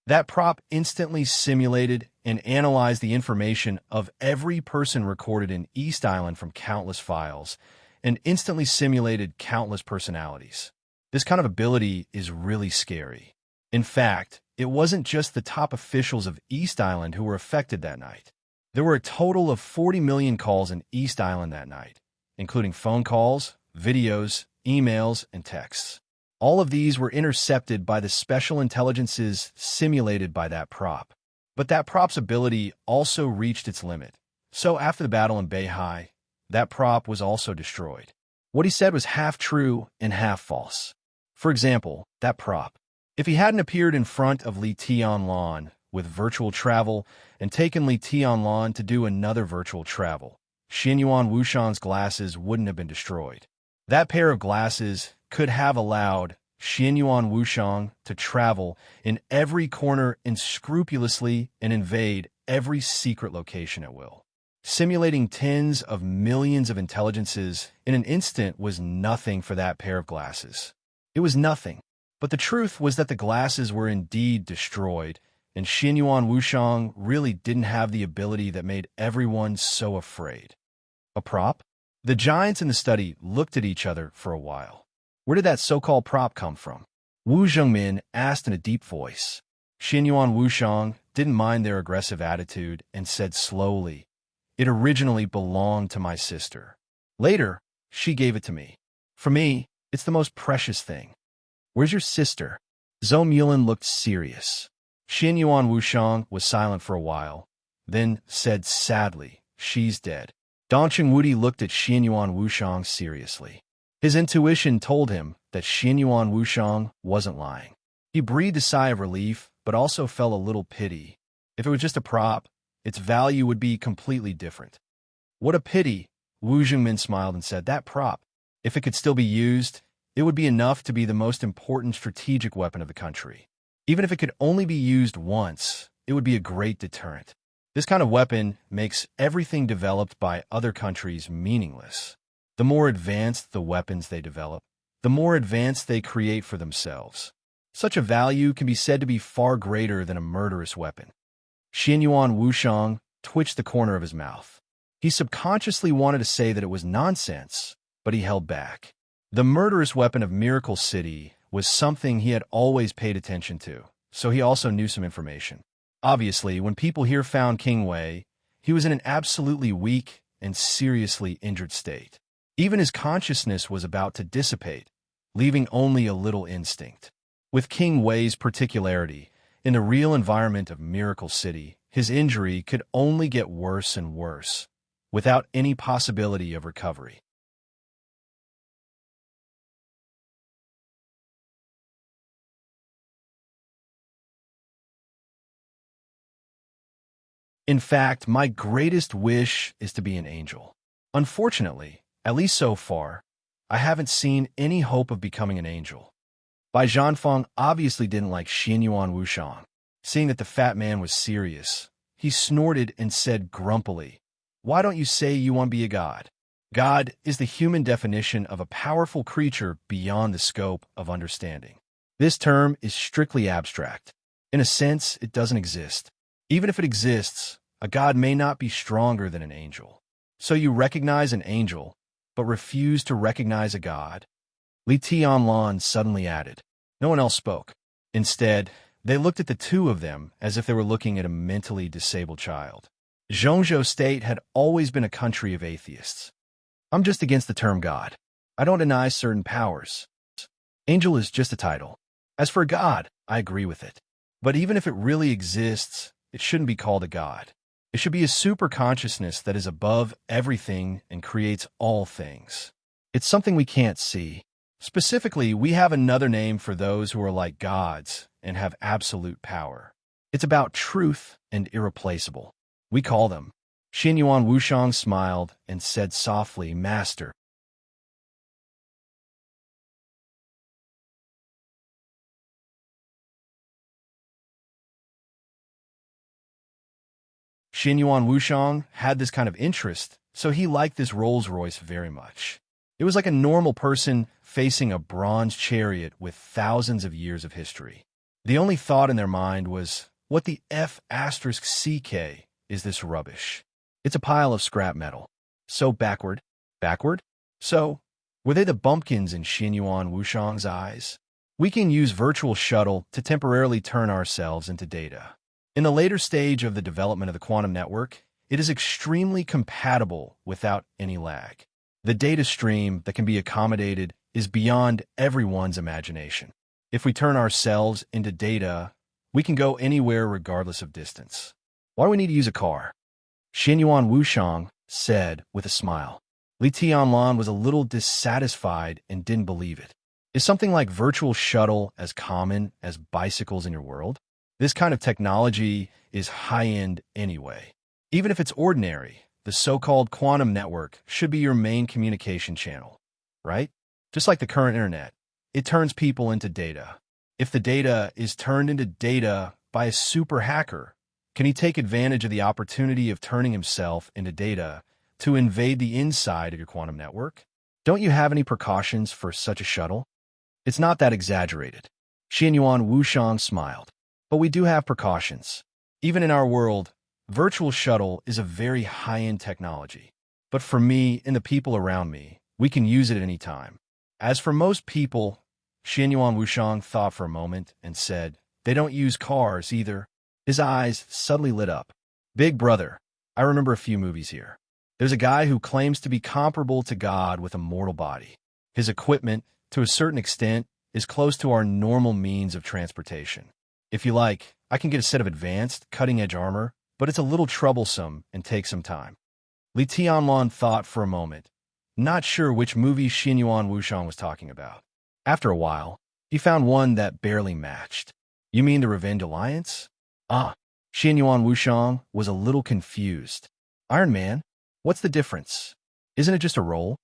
That prop instantly simulated and analyzed the information of every person recorded in East Island from countless files, and instantly simulated countless personalities. This kind of ability is really scary. In fact, it wasn't just the top officials of East Island who were affected that night. There were a total of 40 million calls in East Island that night, including phone calls, videos, emails, and texts. All of these were intercepted by the special intelligences simulated by that prop. But that prop's ability also reached its limit. So after the battle in Beihai, that prop was also destroyed. What he said was half true and half false. For example, that prop, if he hadn't appeared in front of Li Tianlan with virtual travel and taken Li Tianlan to do another virtual travel, Xianyuan Wushang's glasses wouldn't have been destroyed. That pair of glasses could have allowed Xianyuan Wushang to travel in every corner unscrupulously and invade every secret location at will. Simulating tens of millions of intelligences in an instant was nothing for that pair of glasses. It was nothing. But the truth was that the glasses were indeed destroyed, and Xianyuan Wushang really didn't have the ability that made everyone so afraid. A prop? The giants in the study looked at each other for a while. Where did that so-called prop come from? Wu Zhengmin asked in a deep voice. Xianyuan Wushang didn't mind their aggressive attitude and said slowly, "It originally belonged to my sister. Later, she gave it to me. For me, it's the most precious thing." "Where's your sister?" Zhou Mulin looked serious. Xianyuan Wushang was silent for a while, then said sadly, "She's dead." Dongqing Wudi looked at Xianyuan Wushang seriously. His intuition told him that Xianyuan Wushang wasn't lying. He breathed a sigh of relief, but also felt a little pity. If it was just a prop, its value would be completely different. "What a pity," Wu Zhengmin smiled and said. "That prop, if it could still be used, it would be enough to be the most important strategic weapon of the country. Even if it could only be used once, it would be a great deterrent. This kind of weapon makes everything developed by other countries meaningless. The more advanced the weapons they develop, the more advanced they create for themselves. Such a value can be said to be far greater than a murderous weapon." Xianyuan Wushang twitched the corner of his mouth. He subconsciously wanted to say that it was nonsense, but he held back. The murderous weapon of Miracle City was something he had always paid attention to, so he also knew some information. Obviously, when people here found King Wei, he was in an absolutely weak and seriously injured state. Even his consciousness was about to dissipate, leaving only a little instinct. With King Wei's particularity, in the real environment of Miracle City, his injury could only get worse and worse, without any possibility of recovery. In fact, my greatest wish is to be an angel. Unfortunately, at least so far, I haven't seen any hope of becoming an angel. Bai Zhanfeng obviously didn't like Xianyuan Wushang. Seeing that the fat man was serious, he snorted and said grumpily, why don't you say you want to be a god? God is the human definition of a powerful creature beyond the scope of understanding. This term is strictly abstract. In a sense, it doesn't exist. Even if it exists, a god may not be stronger than an angel. So you recognize an angel, but refuse to recognize a god? Li Tianlan suddenly added. No one else spoke. Instead, they looked at the two of them as if they were looking at a mentally disabled child. Zhongzhou State had always been a country of atheists. I'm just against the term God. I don't deny certain powers. Angel is just a title. As for God, I agree with it. But even if it really exists, it shouldn't be called a God. It should be a super consciousness that is above everything and creates all things. It's something we can't see. Specifically, we have another name for those who are like gods and have absolute power. It's about truth and irreplaceable. We call them. Xinyuan Wushang smiled and said softly, Master. Xinyuan Wushang had this kind of interest, so he liked this Rolls-Royce very much. It was like a normal person facing a bronze chariot with thousands of years of history. The only thought in their mind was, what the F***CK is this rubbish? It's a pile of scrap metal. So backward? Backward? So, were they the bumpkins in Xinyuan Wushang's eyes? We can use virtual shuttle to temporarily turn ourselves into data. In the later stage of the development of the quantum network, it is extremely compatible without any lag. The data stream that can be accommodated is beyond everyone's imagination. If we turn ourselves into data, we can go anywhere regardless of distance. Why do we need to use a car? Xinyuan Wushang said with a smile. Li Tianlan was a little dissatisfied and didn't believe it. Is something like virtual shuttle as common as bicycles in your world? This kind of technology is high-end anyway. Even if it's ordinary, the so-called quantum network should be your main communication channel, right? Just like the current internet, it turns people into data. If the data is turned into data by a super hacker, can he take advantage of the opportunity of turning himself into data to invade the inside of your quantum network? Don't you have any precautions for such a shuttle? It's not that exaggerated. Xinyuan Wushang smiled. But we do have precautions. Even in our world, virtual shuttle is a very high-end technology. But for me and the people around me, we can use it at any time. As for most people, Xinyuan Wushang thought for a moment and said, they don't use cars either. His eyes suddenly lit up. Big brother, I remember a few movies here. There's a guy who claims to be comparable to God with a mortal body. His equipment, to a certain extent, is close to our normal means of transportation. If you like, I can get a set of advanced, cutting-edge armor, but it's a little troublesome and takes some time. Li Tianlan thought for a moment, not sure which movie Xinyuan Wushang was talking about. After a while, he found one that barely matched. You mean the Revenge Alliance? Ah, Xinyuan Wushang was a little confused. Iron Man? What's the difference? Isn't it just a role?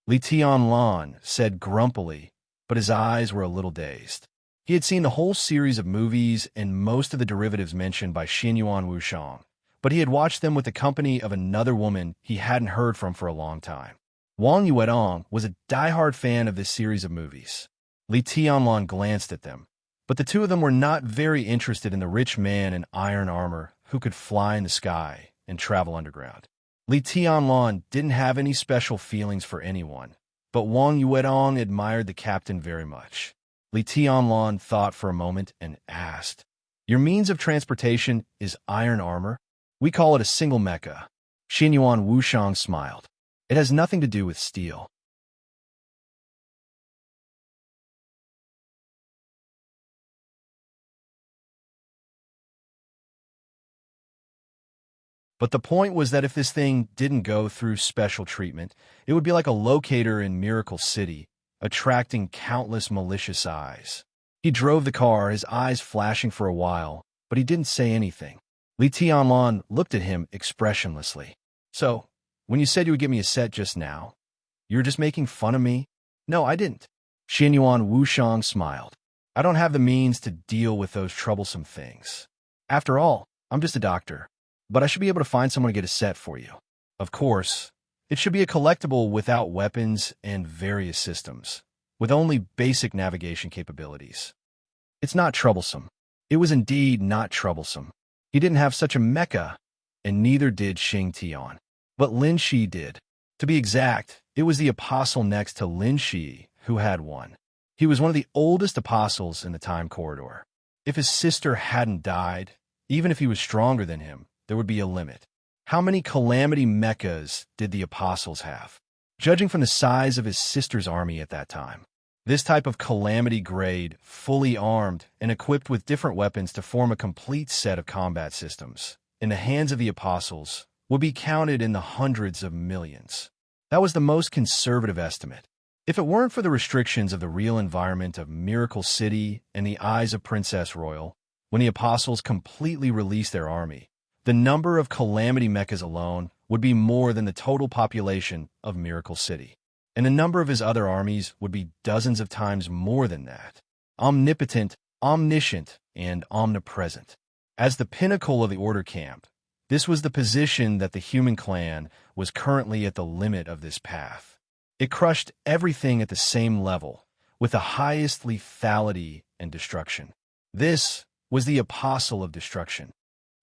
Li Tianlan said grumpily, but his eyes were a little dazed. He had seen the whole series of movies and most of the derivatives mentioned by Xinyuan Wushang, but he had watched them with the company of another woman he hadn't heard from for a long time. Wang Yuedong was a diehard fan of this series of movies. Li Tianlan glanced at them, but the two of them were not very interested in the rich man in iron armor who could fly in the sky and travel underground. Li Tianlan didn't have any special feelings for anyone, but Wang Yuedong admired the captain very much. Li Tianlan thought for a moment and asked, your means of transportation is iron armor? We call it a single mecha. Xinyuan Wushang smiled. It has nothing to do with steel. But the point was that if this thing didn't go through special treatment, it would be like a locator in Miracle City, attracting countless malicious eyes. He drove the car, his eyes flashing for a while, but he didn't say anything. Li Tianlan looked at him expressionlessly. So, when you said you would give me a set just now, you were just making fun of me? No, I didn't. Xinyuan Wushang smiled. I don't have the means to deal with those troublesome things. After all, I'm just a doctor, but I should be able to find someone to get a set for you. Of course, it should be a collectible without weapons and various systems, with only basic navigation capabilities. It's not troublesome. It was indeed not troublesome. He didn't have such a mecha, and neither did Xing Tian. But Lin Shi did. To be exact, it was the apostle next to Lin Shi who had one. He was one of the oldest apostles in the time corridor. If his sister hadn't died, even if he was stronger than him, there would be a limit. How many calamity mechas did the apostles have? Judging from the size of his sister's army at that time, this type of calamity grade, fully armed and equipped with different weapons to form a complete set of combat systems, in the hands of the apostles, would be counted in the hundreds of millions. That was the most conservative estimate. If it weren't for the restrictions of the real environment of Miracle City and the eyes of Princess Royal, when the apostles completely released their army, the number of calamity mechas alone would be more than the total population of Miracle City. And the number of his other armies would be dozens of times more than that. Omnipotent, omniscient, and omnipresent. As the pinnacle of the Order camp, this was the position that the human clan was currently at the limit of this path. It crushed everything at the same level, with the highest lethality and destruction. This was the Apostle of Destruction.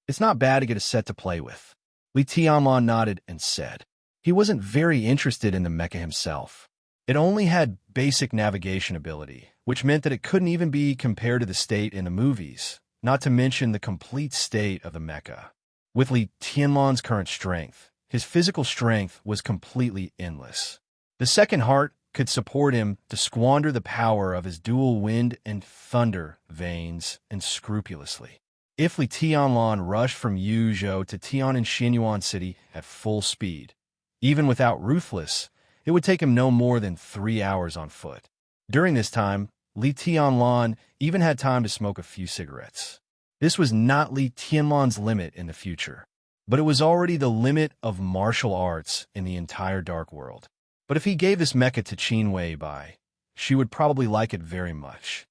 It's not bad to get a set to play with. Li Tianlan nodded and said. He wasn't very interested in the mecha himself. It only had basic navigation ability, which meant that it couldn't even be compared to the state in the movies, not to mention the complete state of the mecha. With Li Tianlan's current strength, his physical strength was completely endless. The second heart could support him to squander the power of his dual wind and thunder veins unscrupulously. If Li Tianlan rushed from Yuzhou to Tian and Xinyuan City at full speed, even without Ruthless, it would take him no more than 3 hours on foot. During this time, Li Tianlan even had time to smoke a few cigarettes. This was not Li Tianlan's limit in the future, but it was already the limit of martial arts in the entire Dark World. But if he gave this mecha to Qin Weibai, she would probably like it very much.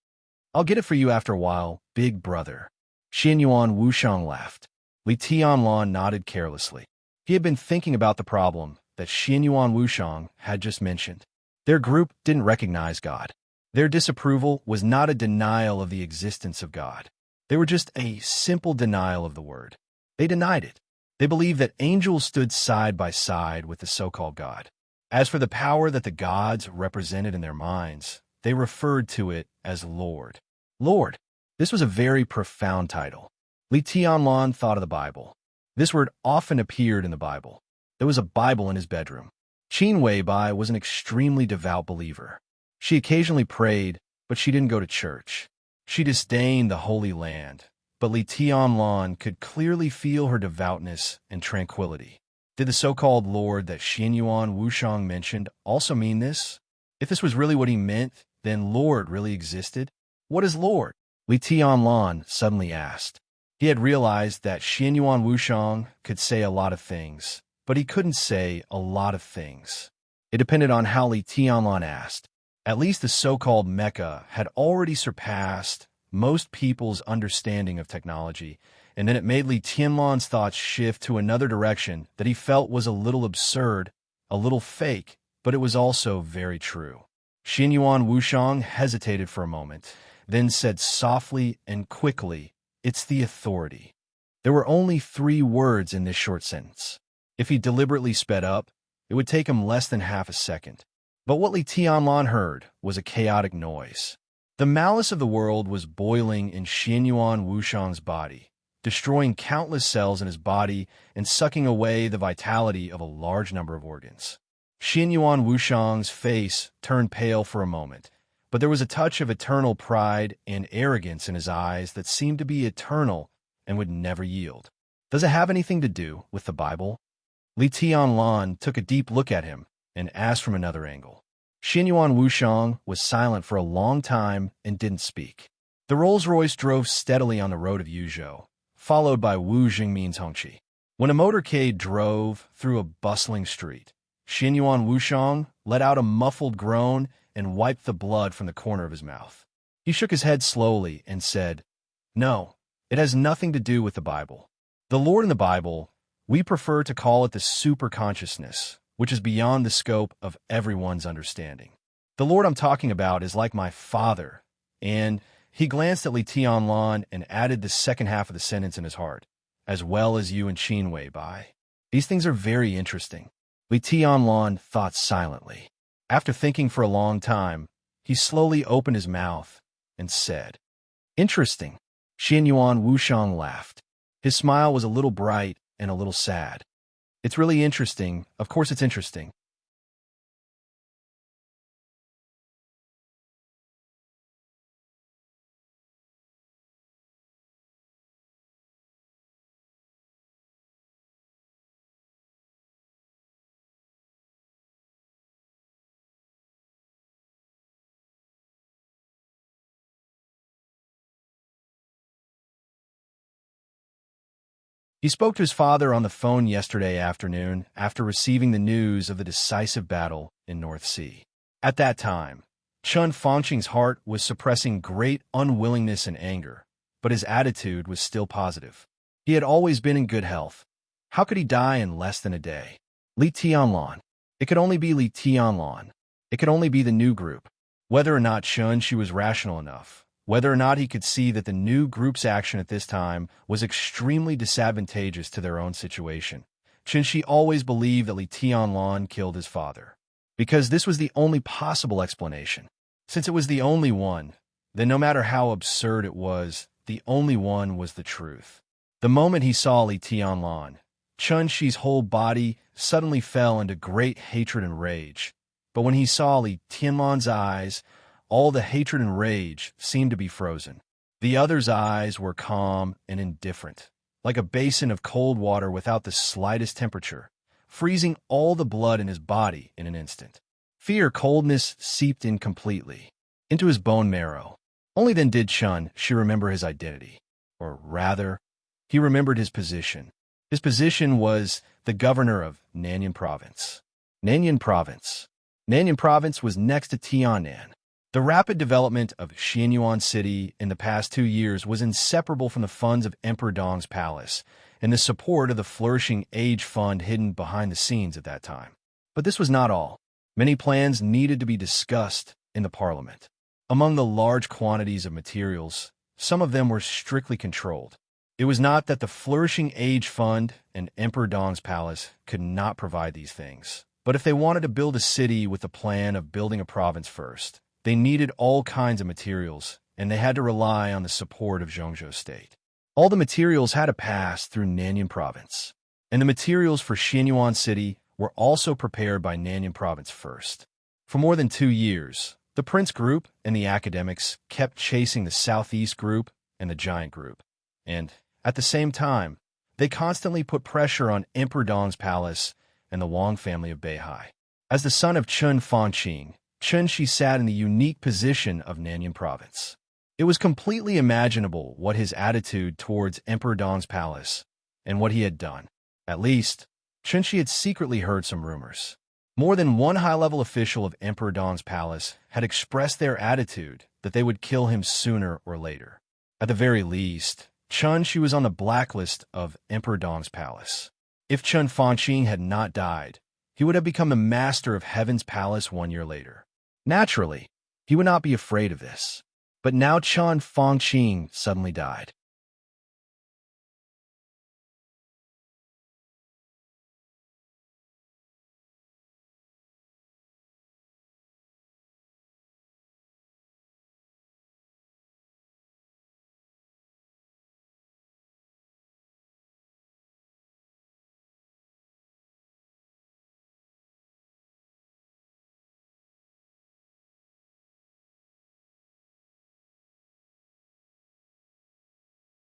I'll get it for you after a while, big brother. Xinyuan Wushang laughed. Li Tianlan nodded carelessly. He had been thinking about the problem that Xinyuan Wushang had just mentioned. Their group didn't recognize God. Their disapproval was not a denial of the existence of God. They were just a simple denial of the word. They denied it. They believed that angels stood side by side with the so-called God. As for the power that the gods represented in their minds, they referred to it as Lord. Lord. This was a very profound title. Li Tianlan thought of the Bible. This word often appeared in the Bible. There was a Bible in his bedroom. Qin Weibai was an extremely devout believer. She occasionally prayed, but she didn't go to church. She disdained the Holy Land, but Li Tianlan could clearly feel her devoutness and tranquility. Did the so-called Lord that Xinyuan Wushang mentioned also mean this? If this was really what he meant, then Lord really existed? What is Lord? Li Tianlan suddenly asked. He had realized that Xinyuan Wushang could say a lot of things, but he couldn't say a lot of things. It depended on how Li Tianlan asked. At least the so-called mecha had already surpassed most people's understanding of technology, and then it made Li Tianlan's thoughts shift to another direction that he felt was a little absurd, a little fake, but it was also very true. Xinyuan Wushang hesitated for a moment, then said softly and quickly, "It's the authority." There were only 3 words in this short sentence. If he deliberately sped up, it would take him less than half a second. But what Li Tianlan heard was a chaotic noise. The malice of the world was boiling in Xinyuan Wushang's body, destroying countless cells in his body and sucking away the vitality of a large number of organs. Xinyuan Wushang's face turned pale for a moment, but there was a touch of eternal pride and arrogance in his eyes that seemed to be eternal and would never yield. Does it have anything to do with the Bible? Li Tianlan took a deep look at him and asked from another angle. Xinyuan Wushang was silent for a long time and didn't speak. The Rolls-Royce drove steadily on the road of Yuzhou, followed by Wu Jingmin's Hongqi. When a motorcade drove through a bustling street, Xinyuan Wushang let out a muffled groan and wiped the blood from the corner of his mouth. He shook his head slowly and said, "No, it has nothing to do with the Bible. The Lord in the Bible We prefer to call it the superconsciousness, which is beyond the scope of everyone's understanding. The Lord I'm talking about is like my father, and he glanced at Li Tianlan and added the second half of the sentence in his heart, as well as you and Qin Wei Bai. These things are very interesting. Li Tianlan thought silently. After thinking for a long time, he slowly opened his mouth and said, "Interesting." Xian Yuan Wushang laughed. His smile was a little bright and a little sad. "It's really interesting. Of course it's interesting." He spoke to his father on the phone yesterday afternoon after receiving the news of the decisive battle in North Sea. At that time, Chun Fangqing's heart was suppressing great unwillingness and anger, but his attitude was still positive. He had always been in good health. How could he die in less than a day? Li Tianlan. It could only be Li Tianlan. It could only be the new group. Whether or not Chun Shi was rational enough, whether or not he could see that the new group's action at this time was extremely disadvantageous to their own situation, Chun Shi always believed that Li Tianlan killed his father. Because this was the only possible explanation. Since it was the only one, then no matter how absurd it was, the only one was the truth. The moment he saw Li Tianlan, Chun Shi's whole body suddenly fell into great hatred and rage. But when he saw Li Tianlan's eyes, all the hatred and rage seemed to be frozen. The other's eyes were calm and indifferent, like a basin of cold water without the slightest temperature, freezing all the blood in his body in an instant. Coldness seeped in completely, into his bone marrow. Only then did Chun Shi remember his identity. Or rather, he remembered his position. His position was the governor of Nanyan Province. Nanyan Province. Nanyan Province was next to Tianan. The rapid development of Xianyuan City in the past 2 years was inseparable from the funds of Emperor Dong's palace and the support of the flourishing age fund hidden behind the scenes at that time. But this was not all. Many plans needed to be discussed in the parliament. Among the large quantities of materials, some of them were strictly controlled. It was not that the flourishing age fund and Emperor Dong's palace could not provide these things, but if they wanted to build a city with the plan of building a province first, they needed all kinds of materials, and they had to rely on the support of Zhongzhou State. All the materials had to pass through Nanyan Province, and the materials for Xianyuan City were also prepared by Nanyan Province first. For more than 2 years, the Prince Group and the academics kept chasing the Southeast Group and the Giant Group, and, at the same time, they constantly put pressure on Emperor Dong's palace and the Wang family of Beihai. As the son of Chun Fangqing, Chun Shi sat in the unique position of Nanyan Province. It was completely imaginable what his attitude towards Emperor Dong's palace and what he had done. At least, Chun Shi had secretly heard some rumors. More than one high-level official of Emperor Dong's palace had expressed their attitude that they would kill him sooner or later. At the very least, Chun Shi was on the blacklist of Emperor Dong's palace. If Chun Fangqing had not died, he would have become the master of Heaven's palace 1 year later. Naturally, he would not be afraid of this. But now Chun Fangqing suddenly died.